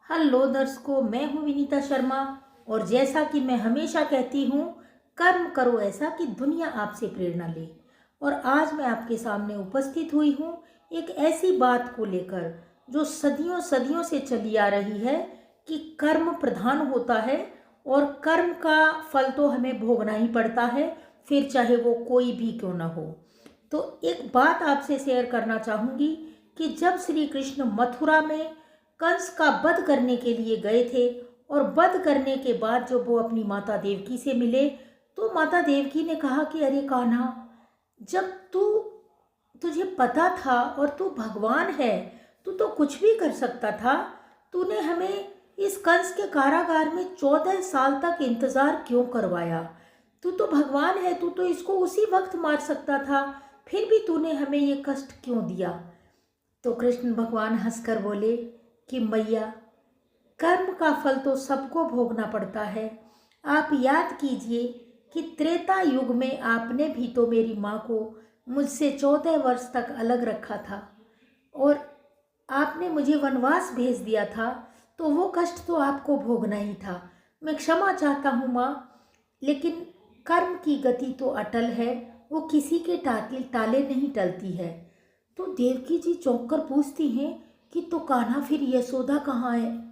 Hello दर्शकों, मैं हूं विनीता शर्मा। और जैसा कि मैं हमेशा कहती हूं, कर्म करो ऐसा कि दुनिया आपसे प्रेरणा ले। और आज मैं आपके सामने उपस्थित हुई हूं एक ऐसी बात को लेकर जो सदियों सदियों से चली आ रही है कि कर्म प्रधान होता है और कर्म का फल तो हमें भोगना ही पड़ता है, फिर चाहे वो कोई भी क्यों ना हो। तो एक बात आपसे शेयर करना चाहूँगी कि जब श्री कृष्ण मथुरा में कंस का वध करने के लिए गए थे और वध करने के बाद जब वो अपनी माता देवकी से मिले तो माता देवकी ने कहा कि अरे कान्हा, जब तुझे पता था और तू भगवान है, तू तो कुछ भी कर सकता था। तूने हमें इस कंस के कारागार में 14 साल तक इंतजार क्यों करवाया? तू तो भगवान है, तू तो इसको उसी वक्त मार सकता था, फिर भी तूने हमें ये कष्ट क्यों दिया? तो कृष्ण भगवान हंसकर बोले कि मैया, कर्म का फल तो सबको भोगना पड़ता है। आप याद कीजिए कि त्रेता युग में आपने भी तो मेरी माँ को मुझसे 14 वर्ष तक अलग रखा था और आपने मुझे वनवास भेज दिया था, तो वो कष्ट तो आपको भोगना ही था। मैं क्षमा चाहता हूँ माँ, लेकिन कर्म की गति तो अटल है, वो किसी के ताले नहीं टलती है। तो देवकी जी चौंक कर पूछती हैं कि तो कान्हा, फिर यशोदा कहाँ है?